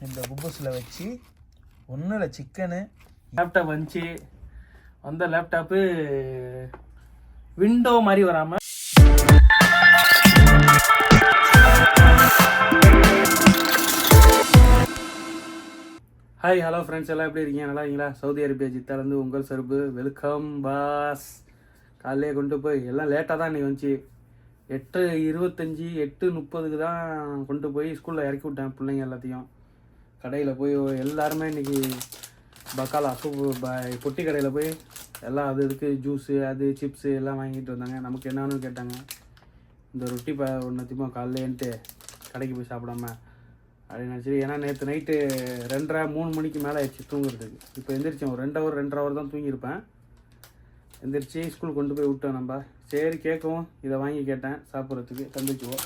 இந்த குப்பஸில் வச்சு ஒன்றும் சிக்கனு லேப்டாப் வந்துச்சு. வந்த லேப்டாப்பு விண்டோ மாதிரி வராமல் ஹாய் ஹலோ ஃப்ரெண்ட்ஸ், எல்லாம் எப்படி இருக்கீங்க? நல்லா இருக்கீங்களா? சவுதி அரேபியா ஜித்தாலேருந்து உங்கள் சர்பு வெல்கம் பாஸ். காலையிலே கொண்டு போய் எல்லாம் லேட்டாக தான் இன்றைக்கி வந்துச்சு. 8:25 8:30 தான் கொண்டு போய் ஸ்கூலில் இறக்கி விட்டேன் பிள்ளைங்க எல்லாத்தையும். கடையில் போய் எல்லாருமே இன்றைக்கி பக்காலா பொட்டி கடையில் போய் எல்லாம் அது இதுக்கு ஜூஸு அது சிப்ஸு எல்லாம் வாங்கிட்டு வந்தாங்க. நமக்கு என்னன்னு கேட்டாங்க. இந்த ரொட்டி ஒன்றுத்தையுமா காலையிலேன்ட்டு கடைக்கு போய் சாப்பிடாம அப்படின்னு நினச்சி, ஏன்னா நேற்று நைட்டு 2:30-3 மணிக்கு மேலே ஆயிடுச்சு தூங்குறதுக்கு. இப்போ எந்திரிச்சேன் ஒரு 2 ஹவர் தான் தூங்கியிருப்பேன். எந்திரிச்சு ஸ்கூல் கொண்டு போய் விட்டோம். நம்ம சரி கேட்கவும் இதை வாங்கி கேட்டேன் சாப்பிட்றதுக்கு. தந்துச்சுவோம்.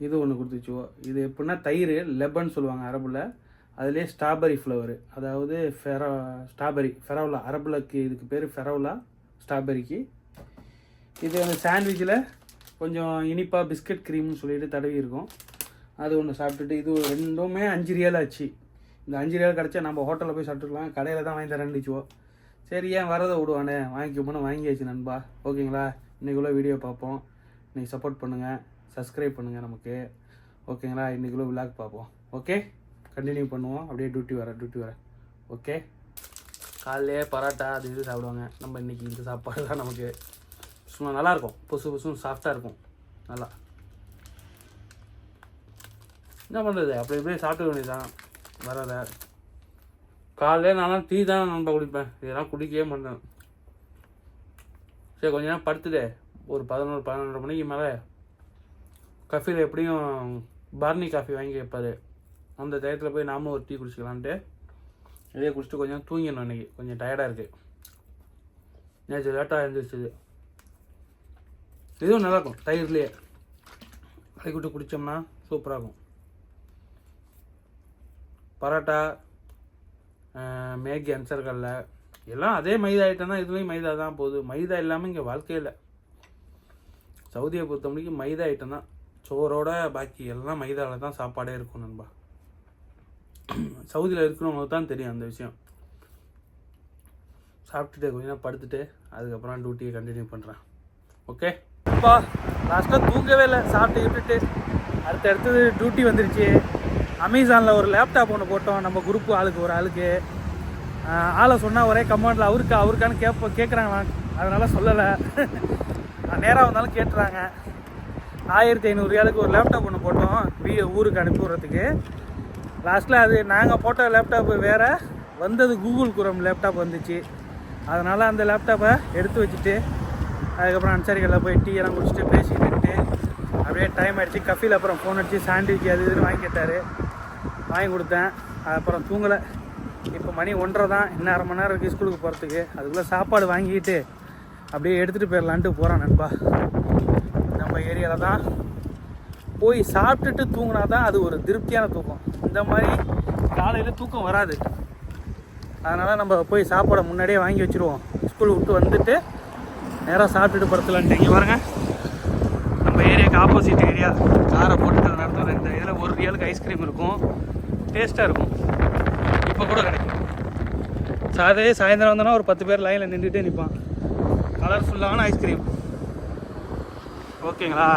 இது ஒன்று கொடுத்துச்சுவோ. இது எப்படின்னா தயிர் லெபன் சொல்லுவாங்க அரபில். அதுலேயே ஸ்ட்ராபெரி ஃப்ளவரு, அதாவது ஸ்ட்ராபெரி ஃபெரவுலா அரபிலுக்கு இதுக்கு பேர் ஃபெரவுலா ஸ்ட்ராபெரிக்கு. இது அந்த சாண்ட்விச்சில் கொஞ்சம் இனிப்பாக பிஸ்கட் க்ரீம்னு சொல்லிட்டு தடவி இருக்கும். அது ஒன்று சாப்பிட்டுட்டு இது ரெண்டுமே 5 ரியால் ஆச்சு. இந்த 5 ரியால் கிடச்சா நம்ம ஹோட்டலில் போய் சாப்பிட்டுக்கலாம். கடையில் தான் வாங்கி தரேன்னுச்சுவோ. சரி ஏன் வரதை விடுவானே, வாங்கிக்கோன்னு வாங்கியாச்சு நண்பா. ஓகேங்களா? இன்றைக்குள்ள வீடியோ பார்ப்போம். இன்றைக்கி சப்போர்ட் பண்ணுங்கள், சப்ஸ்கிரைப் பண்ணுங்கள் நமக்கு. ஓகேங்களா? இன்றைக்குள்ள விளாக் பார்ப்போம். ஓகே, கண்டினியூ பண்ணுவோம். அப்படியே டியூட்டி வரேன். ஓகே, காலையிலே பரோட்டா அது இது சாப்பிடுவாங்க. நம்ம இன்றைக்கி இந்த சாப்பாடு தான் நமக்கு சும்மா நல்லாயிருக்கும். புதுசும் சாஃப்டாக இருக்கும். நல்லா என்ன பண்ணுறது, அப்படி இப்படியே சாப்பிட வேண்டியதான். வரத காலையில் நானும் டீ தான் நம்ப குடிப்பேன். இதெல்லாம் குடிக்கவே மாட்டேன். சரி கொஞ்ச நேரம் படுத்துட்டு ஒரு 11-12 மணிக்கு மேலே கஃபியில் எப்படியும் பார்னி காஃபி வாங்கி வைப்பார். அந்த டயத்தில் போய் நாமளும் ஒரு டீ குடிச்சிக்கலான்ட்டு இதே குடிச்சிட்டு கொஞ்சம் தூங்கிடணும். இன்றைக்கி கொஞ்சம் டயர்டாக இருக்குது. நேற்று லேட்டாக எழுந்திரிச்சிது. இதுவும் நல்லாயிருக்கும். தயிர்லேயே கலக்கி விட்டு குடித்தோம்னா சூப்பராக இருக்கும். பரோட்டா, மேகி, அன்சர்கல்ல எல்லாம் அதே மைதா ஐட்டம் தான். இதுலேயும் மைதா தான் போகுது. மைதா இல்லாமல் இங்கே வாழ்க்கையில் சவுதியை பொறுத்த முடிக்கும் மைதா ஐட்டம் தான். சோறோட பாக்கி எல்லாம் மைதாவில் தான் சாப்பாடே இருக்கும் நண்பா. சவுதியில் இருக்கிறவங்களுக்கு தான் தெரியும் அந்த விஷயம். சாப்பிட்டுட்டு கொஞ்ச நேரம் படுத்துட்டு அதுக்கப்புறம் டியூட்டியை கண்டினியூ பண்ணுறேன். ஓகே அப்பா, லாஸ்ட்டாக தூங்கவே இல்லை. சாப்பிட்டு விட்டுட்டு அடுத்தடுத்தது டியூட்டி வந்துருச்சு. அமேசானில் ஒரு லேப்டாப் ஒன்று போட்டோம். நம்ம குரூப்பு ஒரு ஆளுக்கு ஆளை சொன்னால் ஒரே கமெண்டில் அவருக்கான்னு கேட்குறாங்க. அதனால் சொல்லலை. நான் நேராக வந்தாலும் கேட்டுறாங்க. 1500 ரியாலுக்கு ஒரு லேப்டாப் ஒன்று போட்டோம் ஊருக்கு அனுப்பி விட்றதுக்கு. லாஸ்ட்டில் அது நாங்கள் போட்ட லேப்டாப்பு வேறு, வந்தது கூகுள் குரோம் லேப்டாப் வந்துச்சு. அதனால் அந்த லேப்டாப்பை எடுத்து வச்சுட்டு அதுக்கப்புறம் அன்சாரிகளில் போய் டீ எல்லாம் குடிச்சிட்டு பேசிக்கிட்டு அப்படியே டைம் ஆகிடுச்சு. கஃபியில் அப்புறம் ஃபோன் அடித்து சாண்ட்விச் அது இதுன்னு வாங்கி கேட்டார். வாங்கி கொடுத்தேன். அப்புறம் தூங்கலை. இப்போ மணி 1:30 தான். இன்னும் 1/2 மணி நேரம் இருக்குது ஸ்கூலுக்கு போகிறதுக்கு. அதுக்குள்ளே சாப்பாடு வாங்கிட்டு அப்படியே எடுத்துகிட்டு போயிடலான்ட்டு போகிறேன் நண்பா. நம்ம ஏரியாவில் தான் போய் சாப்பிட்டுட்டு தூங்கினா தான் அது ஒரு திருப்தியான தூக்கம். இந்த மாதிரி காலையில் தூக்கம் வராது. அதனால் நம்ம போய் சாப்பாடை முன்னாடியே வாங்கி வச்சுருவோம். ஸ்கூல் விட்டு வந்துட்டு நேராக சாப்பிட்டுட்டு படுத்தலான்ட்டு. இங்கே பாருங்க, நம்ம ஏரியாவுக்கு ஆப்போசிட் ஏரியா. காரை போட்டுட்டு நடத்துகிற இந்த இதில் 1 ரியாலுக்கு ஐஸ்கிரீம் இருக்கும். டேஸ்ட்டாக இருக்கும். இப்போ கூட கிடைக்கும். சாயந்தரம் வந்தோன்னா ஒரு 10 பேர் லைனில் நின்றுட்டே நிற்பான். கலர்ஃபுல்லான ஐஸ்கிரீம். ஓகேங்களா?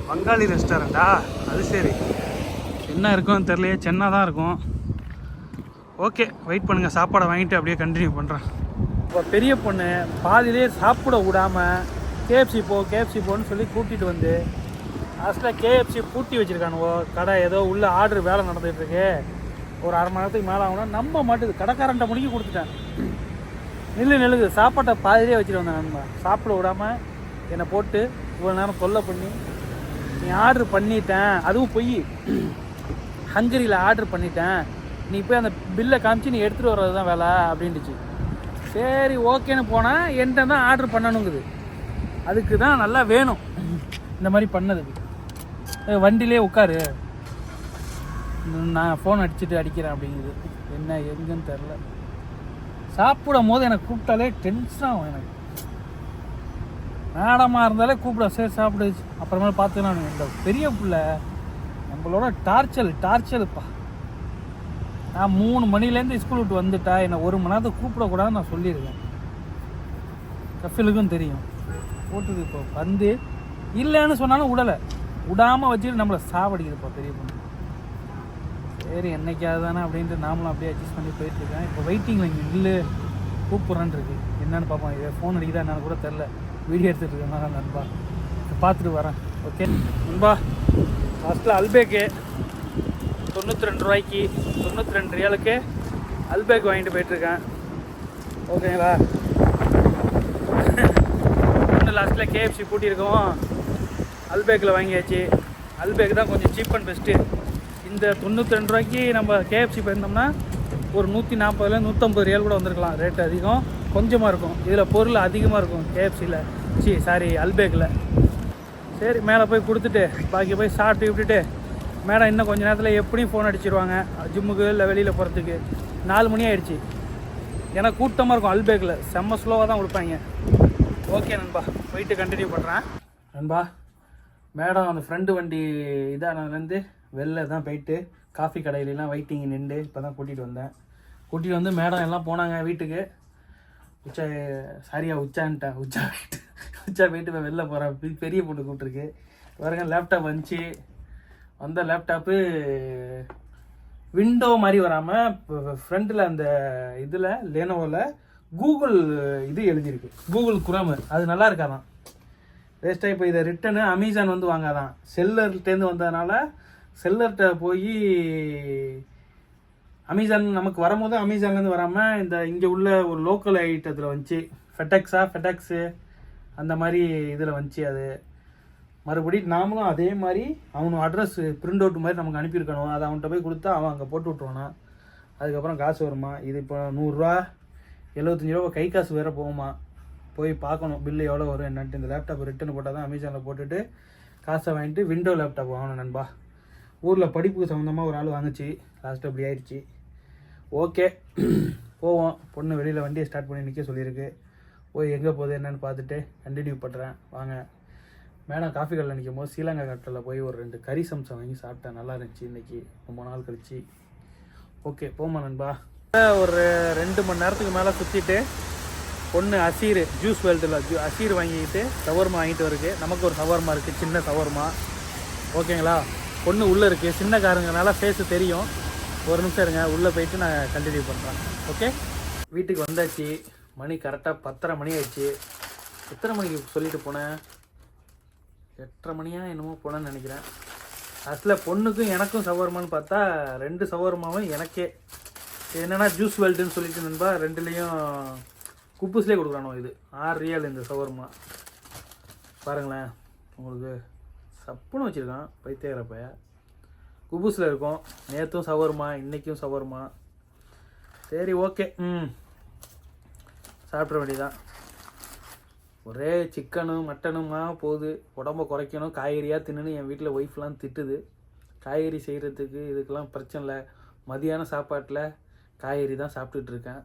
பங்காளி ரெஸ்டாரண்ட்டா? அது சரி, என்ன இருக்கும்னு தெரியலையே. சென்னா தான் இருக்கும். ஓகே, வெயிட் பண்ணுங்கள். சாப்பாடை வாங்கிட்டு அப்படியே கண்டினியூ பண்ணுறேன். இப்போ பெரிய பொண்ணு பாதிலே சாப்பிட விடாமல் கேஎஃப்சி போன்னு சொல்லி கூட்டிகிட்டு வந்து லாஸ்ட்டில் கேஎஃப்சி பூட்டி வச்சுருக்கானுவோ. கடை ஏதோ உள்ள ஆர்டர் வேலை நடந்துகிட்ருக்கு. ஒரு 1/2 மணி நேரத்துக்கு மேலே ஆகுனா நம்ம மாட்டுது. கடைக்காரன்ட்ட முடிக்க கொடுத்துட்டேன். நில்லுது சாப்பாட்டை பாதிலே வச்சுட்டு வந்தேன். நம்ம சாப்பிட விடாமல் என்னை போட்டு இவ்வளோ நேரம் தொல்லை பண்ணி, நீ ஆர்டர் பண்ணிட்டேன், அதுவும் போய் ஹங்கரியில் ஆர்டர் பண்ணிட்டேன், நீ போய் அந்த பில்லை காமிச்சு நீ எடுத்துகிட்டு வர்றது தான் வேலை அப்படின்ட்டுச்சு. சரி ஓகேன்னு போனால் என்கிட்ட தான் ஆர்டர் பண்ணணுங்குது. அதுக்கு தான் நல்லா வேணும் இந்த மாதிரி பண்ணதுக்கு. வண்டியிலே உட்காரு, நான் ஃபோன் அடிக்கிறேன் அப்படிங்குது. என்ன எங்கன்னு தெரில. சாப்பிடும் போது எனக்கு கூப்பிட்டாலே டென்ஷன் ஆகும். எனக்கு மேடமாக இருந்தாலே கூப்பிட, சரி சாப்பிடு அப்புறமேல பார்த்துக்கலாம். இந்த பெரிய பிள்ளை நம்மளோட டார்ச்சலுப்பா. நான் 3 மணிலேருந்து ஸ்கூல் விட்டு வந்துட்டா என்னை 1 மணி நேரத்தை கூப்பிடக்கூடாதுன்னு நான் சொல்லியிருக்கேன். கஃபிலுக்கும் தெரியும். போட்டுது இப்போ வந்து இல்லைன்னு சொன்னாலும் விடாமல் வச்சுட்டு நம்மளை சாவடிக்குதுப்பா பெரிய பொண்ணு. சரி என்னைக்காவது தானே அப்படின்ட்டு நாமளும் அப்படியே அட்ஜஸ்ட் பண்ணி போயிட்டுருக்கேன். இப்போ வெயிட்டிங்கில் இங்கே இல்லை கூப்பிட்றான்னு இருக்கு. என்னென்னு பார்ப்போம். இதை ஃபோன் அடிக்குதா என்னன்னு கூட தெரில. வீடியோ எடுத்துகிட்டு இருக்கேன் நண்பா. பார்த்துட்டு வரேன். ஓகே நண்பா. ஃபஸ்ட்டில் அல்பேக்கு 92 ரூபாய்க்கு 92 ரியாலுக்கு அல்பேக் வாங்கிட்டு போயிட்டுருக்கேன். ஓகேங்களா. ஒன்று லாஸ்ட்டில் கேஎஃப்சி பூட்டியிருக்கோம். அல்பேக்கில் வாங்கியாச்சு. அல்பேக் தான் கொஞ்சம் சீப் அண்ட் பெஸ்ட்டு. இந்த 92 ரூபாய்க்கு நம்ம கேஎஃப்சி போயிருந்தோம்னா ஒரு 140 150 ரியால் கூட வந்திருக்கலாம். ரேட் அதிகம் கொஞ்சமாக இருக்கும். இதில் பொருள் அதிகமாக இருக்கும் கேஎஃப்சியில். அல்பேக்கில். சரி மேலே போய் கொடுத்துட்டு பாக்கி போய் சாப்பிட்டு விட்டுட்டு மேடம் இன்னும் கொஞ்சம் நேரத்தில் எப்படியும் ஃபோன் அடிச்சிருவாங்க ஜிம்முக்கு இல்லை வெளியில் போகிறதுக்கு. 4 மணி ஆயிடுச்சு. ஏன்னா கூட்டமாக இருக்கும் அல்பேக்கில். செம்ம ஸ்லோவாக தான் கொடுப்பாங்க. ஓகே நண்பா போயிட்டு கண்டினியூ பண்ணுறேன் நண்பா. மேடம் அந்த ஃப்ரெண்டு வண்டி இதானதுலேருந்து வெளில தான் போயிட்டு காஃபி கடையிலலாம் வெயிட்டிங் நின்று இப்போ தான் கூட்டிகிட்டு வந்து மேடம் எல்லாம் போனாங்க வீட்டுக்கு. உச்சா போயிட்டு இப்போ வெளில போகிறேன். பெரிய பொண்ணு கூப்பிட்ருக்கு பாருங்க. லேப்டாப் வந்துச்சு. வந்த லேப்டாப்பு விண்டோ மாதிரி வராமல் இப்போ ஃப்ரண்ட்டில் அந்த இதில் லேனோவில் கூகுள் இது எழுதியிருக்கு. Google Chrome. அது நல்லா இருக்காதான். வேஸ்ட்டாக இப்போ இதை ரிட்டனு அமேசான் வந்து வாங்காதான். செல்லர்கிட்டேருந்து வந்ததுனால செல்லர்கிட்ட போய் அமேசான் நமக்கு வரும்போது அமேசான்லேருந்து வராமல் இந்த இங்கே உள்ள ஒரு லோக்கல் ஐட்டத்தில் வந்துச்சு. ஃபெடெக்ஸு அந்த மாதிரி இதில் வந்துச்சு. அது மறுபடியும் நாமளும் அதே மாதிரி அவனு அட்ரஸ் பிரிண்ட் அவுட் மாதிரி நமக்கு அனுப்பியிருக்கணும். அதை அவன்கிட்ட போய் கொடுத்தா அவன் அங்கே போட்டு விட்ருவானா. அதுக்கப்புறம் காசு வருமா. இது இப்போ 100 ரூபா 75 ரூபா கை காசு வேறு போகுமா. போய் பார்க்கணும் பில்லு எவ்வளோ வரும் என்னன்ட்டு. இந்த லேப்டாப் ரிட்டர்ன் போட்டால் தான் அமேசானில் போட்டுட்டு காசை வாங்கிட்டு விண்டோ லேப்டாப் வாங்கணும் நண்பா. ஊரில் படிப்புக்கு சம்மந்தமாக ஒரு ஆள் வாங்குச்சு. லாஸ்ட்டு அப்படி ஆயிடுச்சு. ஓகே போவோம். பொண்ணு வெளியில் வண்டியை ஸ்டார்ட் பண்ணி நிற்க சொல்லியிருக்கு. போய் எங்கே போகுது என்னென்னு பார்த்துட்டு கண்டினியூ பண்ணுறேன் வாங்க. மேடம் காஃபி கடையில் நிற்கும் போது ஸ்ரீலங்கா கட்டில் போய் ஒரு 2 கறி சம்சம் வாங்கி சாப்பிட்டேன். நல்லா இருந்துச்சு இன்றைக்கி ரொம்ப நாள் கழிச்சு. ஓகே போமா நண்பா. ஒரு 2 மணி நேரத்துக்கு மேலே சுற்றிட்டு பொண்ணு அசீர் ஜூஸ் வேல்டில் அசீர் வாங்கிக்கிட்டு சவர்மா வாங்கிட்டு வருது. நமக்கு ஒரு சவர்மா இருக்குது, சின்ன சவர்மா. ஓகேங்களா. பொண்ணு உள்ளே இருக்குது. சின்ன காருங்கனால ஃபேஸு தெரியும். ஒரு நிமிஷம் இருங்க, உள்ளே போயிட்டு நான் கண்டினியூ பண்ணுறேன். ஓகே வீட்டுக்கு வந்தாச்சு. மணி கரெக்டாக 10:30 மணி ஆயிடுச்சு. எத்தனை மணிக்கு சொல்லிட்டு போனேன்? 8:30 மணியா என்னமோ போனேன்னு நினைக்கிறேன். அசலில் பொண்ணுக்கும் எனக்கும் சவர்மான்னு பார்த்தா 2 சவர்மாவும் எனக்கே. என்னென்னா ஜூஸ் வேல்டுன்னு சொல்லிட்டு நண்பா 2லேயும் குப்பூஸ்லேயே கொடுக்குறானோ. இது 6 ரியால் இந்த சவர்மா. பாருங்களேன் உங்களுக்கு சப்புன்னு வச்சுருக்கான் பைத்தியகிறப்ப. குபூஸில் இருக்கும். நேற்றும் சவர்மா இன்றைக்கும் சவர்மா. சரி ஓகே சாப்பிட்ற வேண்டியதான். ஒரே சிக்கனும் மட்டனுமா போகுது. உடம்ப குறைக்கணும் காய்கறியாக தின்னு என் வீட்டில் ஒய்ஃப்லாம் திட்டுது. காய்கறி செய்கிறதுக்கு இதுக்கெல்லாம் பிரச்சனை இல்லை. மதியான சாப்பாட்டில் காய்கறி தான் சாப்பிட்டுட்ருக்கேன்.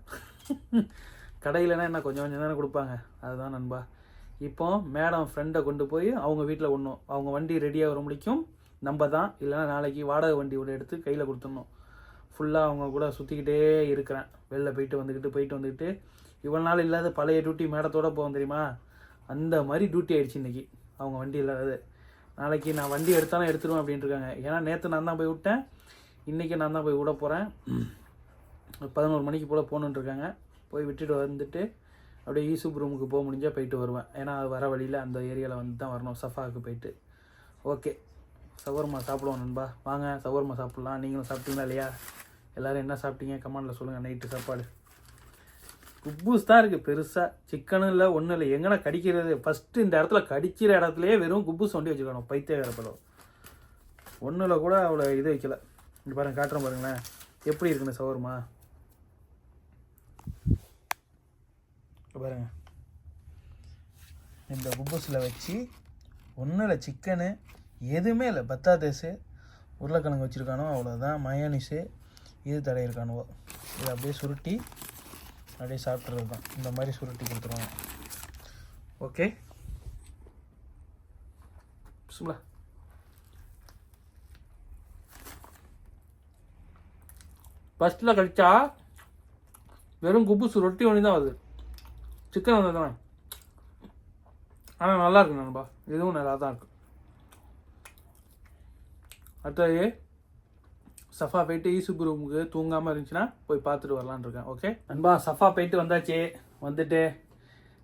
கடையிலனா என்ன கொஞ்சம் கொஞ்சம் தானே கொடுப்பாங்க. அதுதான் நண்பா. இப்போ மேடம் ஃப்ரெண்டை கொண்டு போய் அவங்க வீட்டில் ஒன்றும் அவங்க வண்டி ரெடியாக வர முடிக்கும் நம்ம தான். இல்லைனா நாளைக்கு வாடகை வண்டி ஒன்று எடுத்து கையில் கொடுத்துடணும். ஃபுல்லாக அவங்க கூட சுற்றிக்கிட்டே இருக்கிறேன். வெளில போயிட்டு வந்துக்கிட்டு இவ்வளோ நாள் இல்லாத பழைய டியூட்டி மேடத்தோடு போவோம் தெரியுமா. அந்த மாதிரி டியூட்டி ஆகிடுச்சு இன்றைக்கி. அவங்க வண்டி இல்லாதது. நாளைக்கு நான் வண்டி எடுத்தாலும் எடுத்துருவேன் அப்படின்ட்டு இருக்காங்க. ஏன்னா நேற்று நான் தான் போய் விட்டேன். இன்றைக்கி நான் தான் போய் விட போகிறேன். 11 மணிக்கு போல் போகணுன்னு இருக்காங்க. போய் விட்டுட்டு வந்துட்டு அப்படியே யூசுப் ரூமுக்கு போக முடிஞ்சால் போயிட்டு வருவேன். ஏன்னா அது வர வழியில் அந்த ஏரியாவில் வந்து தான் வரணும். சஃபாவுக்கு போயிட்டு. ஓகே சவர்மா சாப்பிடுவோம் நண்பா. வாங்க சவர்மா சாப்பிட்லாம். நீங்களும் சாப்பிட்டீங்களா இல்லையா? எல்லோரும் என்ன சாப்பிட்டீங்க கமெண்டில் சொல்லுங்கள். நைட்டு சாப்பாடு குப்பூஸ் தான் இருக்குது பெருசாக. சிக்கனும் இல்லை ஒன்றும் இல்லை. எங்கன்னா கடிக்கிறது ஃபஸ்ட்டு இந்த இடத்துல கடிக்கிற இடத்துலையே வெறும் குப்பூஸ் வண்டி வச்சுக்கணும். பைத்தியகாரப்படம் ஒன்றில் கூட அவ்வளோ இது வைக்கல. இங்கே பாருங்கள் காட்டுறோம் பாருங்களேன் எப்படி இருக்குன்னு சவர்மா பாருங்க. இந்த குப்பூஸில் வச்சு ஒன்றும் இல்லை சிக்கனு எதுவுமே இல்லை. பத்தாதேஸு உருளைக்கிழங்கு வச்சுருக்கானோ அவ்வளோதான். மயோனிஸு இது தடையிருக்கானுவோ. இதை அப்படியே சுருட்டி அப்படியே சாப்பிட்றது தான். இந்த மாதிரி சுருட்டி கொடுத்துருவாங்க. ஓகே சும்மா ஃபஸ்ட்டில் கழிச்சா வெறும் குப்புசு ரொட்டி ஒன்று தான் வருது, சிக்கன் வந்தது தானே. ஆனால் நல்லா இருக்கு நண்பா, இதுவும் நல்லா தான் இருக்கு. அடுத்தது சஃபா போயிட்டு ஈசுப்பு ரூமுக்கு தூங்காமல் இருந்துச்சுன்னா போய் பார்த்துட்டு வரலான்னு இருக்கேன். ஓகே நண்பா, சஃபா போயிட்டு வந்தாச்சு. வந்துட்டு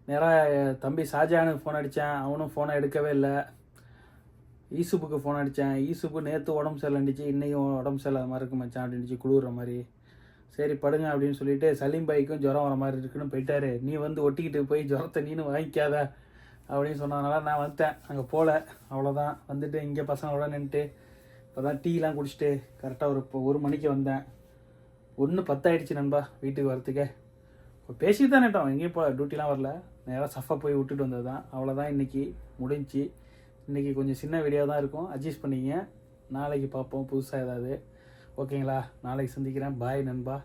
நேராக தம்பி ஷாஜானுக்கு ஃபோன் அடித்தேன், அவனும் ஃபோனை எடுக்கவே இல்லை. ஈசுப்புக்கு ஃபோன் அடித்தேன், ஈசுப்பு நேற்று உடம்பு சரியில்லைந்துச்சு, இன்றைக்கும் உடம்பு சரியில்லாத மாதிரி இருக்கு மச்சான் அப்படின்னுச்சு, குளிர்ற மாதிரி. சரி படுங்க அப்படின்னு சொல்லிட்டு சலீம் பாய்க்கும் ஜுரம் வர மாதிரி இருக்குன்னு போயிட்டாரு. நீ வந்து ஒட்டிக்கிட்டு போய் ஜுரத்தை நீனு வாங்கிக்காத அப்படின்னு சொன்னதுனால நான் வந்துட்டேன். அங்கே போகல, அவ்வளோதான். வந்துட்டு இங்கே பசங்களோட நின்றுட்டு இப்போ தான் டீலாம் குடிச்சிட்டு கரெக்டாக ஒரு மணிக்கு வந்தேன். 1:10 ஆகிடுச்சு நண்பா வீட்டுக்கு வரத்துக்கே. இப்போ பேசிட்டு தான் நேட்டோம், எங்கேயும் போகல, டியூட்டிலாம் வரல, நேராக சஃபா போய் விட்டுட்டு வந்தது தான். அவ்வளோதான், இன்றைக்கி முடிஞ்சு. இன்றைக்கி கொஞ்சம் சின்ன வீடியோ தான் இருக்கும், அட்ஜஸ்ட் பண்ணிங்க. நாளைக்கு பார்ப்போம் புதுசாக ஏதாவது. ஓகேங்களா, நாளைக்கு சந்திக்கிறேன். பாய் நண்பா.